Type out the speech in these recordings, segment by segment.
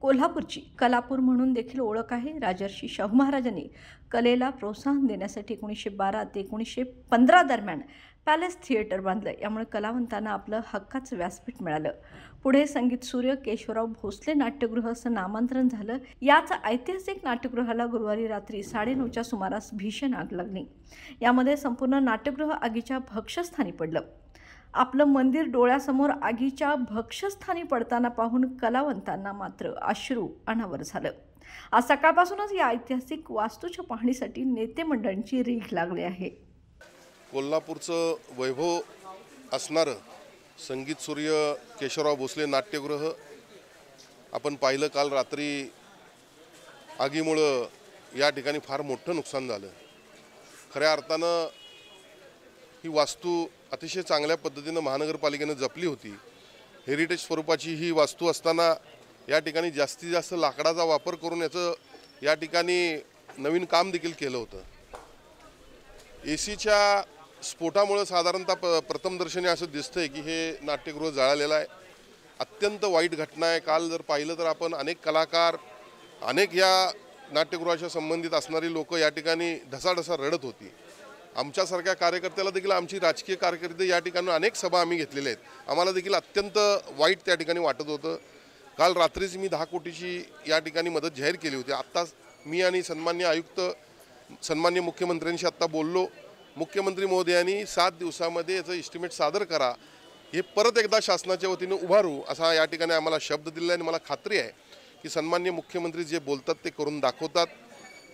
कोल्हापूरची कलापूर म्हणून देखील ओळख आहे. राजर्षी शाहू महाराजांनी कलेला प्रोत्साहन देण्यासाठी 1912 ते 1915 दरम्यान पॅलेस थिएटर बांधलं. यामुळे कलावंतांना आपलं हक्काचं व्यासपीठ मिळालं. पुढे संगीत सूर्य केशवराव भोसले नाट्यगृह असं नामांतरण झालं. याच ऐतिहासिक नाट्यगृहाला गुरुवारी रात्री 9:30च्या सुमारास भीषण आग लागली. यामध्ये संपूर्ण नाट्यगृह आगीच्या भक्ष्यस्थानी पडलं. आपलं मंदिर डोळ्यासमोर आगीच्या भक्ष्यस्थानी पडताना पाहून कलावंतांना मात्र अश्रू अनावर झालं. आज सकाळपासूनच या ऐतिहासिक वास्तूच्या पाहणीसाठी नेते मंडळींची रीघ लागली आहे. कोल्हापूरचं वैभव असणारं संगीत सूर्य केशवराव भोसले नाट्यगृह आपण पाहिलं. काल रात्री आगीमुळं या ठिकाणी फार मोठं नुकसान झालं. खऱ्या अर्थानं ही वास्तू अतिशय चांगल्या पद्धतीनं महानगरपालिकेनं जपली होती. हेरिटेज स्वरूपाची ही वास्तू असताना या ठिकाणी जास्तीत जास्त लाकडाचा वापर करून याचं या ठिकाणी नवीन काम देखील केलं होतं. एसीच्या स्फोटामुळं साधारणतः प्रथमदर्शनी असं दिसतंय की हे नाट्यगृह जळालेलं आहे. अत्यंत वाईट घटना आहे. काल जर पाहिलं तर आपण अनेक कलाकार, अनेक या नाट्यगृहाच्या संबंधित असणारी लोक या ठिकाणी ढसाढसा रडत होती. आमच्यासारख्या कार्यकर्त्याला देखील आमची राजकीय कारकिर्दी या ठिकाणी अनेक सभा आम्ही घेतलेल्या आहेत. आम्हाला देखील अत्यंत वाईट त्या ठिकाणी वाटत होतं. काल रात्रीच मी 10 कोटीची या ठिकाणी मदत जाहीर केली होती. आत्ताच मी आणि सन्माननीय आयुक्त, सन्माननीय मुख्यमंत्र्यांशी आत्ता बोललो. मुख्यमंत्री महोदयांनी 7 दिवसामध्ये याचं इस्टिमेट सादर करा, हे परत एकदा शासनाच्या वतीने उभारू असा या ठिकाणी आम्हाला शब्द दिला आणि मला खात्री आहे की सन्माननीय मुख्यमंत्री जे बोलतात ते करून दाखवतात.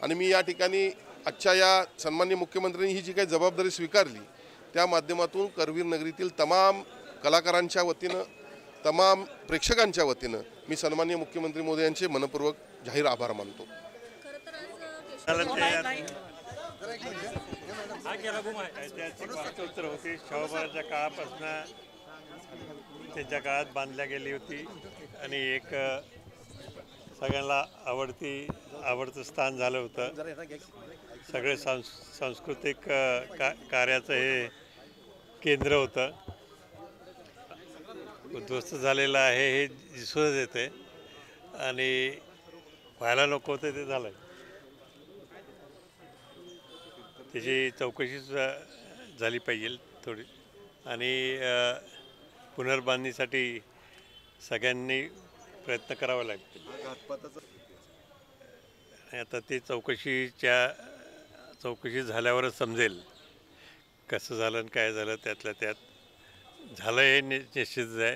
आणि मी या ठिकाणी आजच्या या सन्माननीय मुख्यमंत्र्यांनी ही जी काही जबाबदारी स्वीकारली त्या माध्यमातून करवीर नगरीतील तमाम कलाकारांच्या वतीनं, तमाम प्रेक्षकांच्या वतीनं मी सन्माननीय मुख्यमंत्री मोदयांचे मनपूर्वक जाहीर आभार मानतो. ऐतिहासिक होती. शाहूबाच्या काळापासून त्यांच्या काळात बांधल्या गेली होती आणि एक सगळ्यांना आवडतं स्थान झालं होतं. सगळे सांस्कृतिक कार्याचं हे केंद्र होतं. उद्ध्वस्त झालेलं आहे हे दिसूनच येते आणि व्हायला नको होतं ते झालं. त्याची चौकशी झाली पाहिजे थोडी आणि पुनर्बांधणीसाठी सगळ्यांनी प्रयत्न करावा लागतील. आता ते चौकशी झाल्यावरच समजेल कसं झालं आणि काय झालं. त्यातल्या त्यात झालं हे निश्चितच आहे.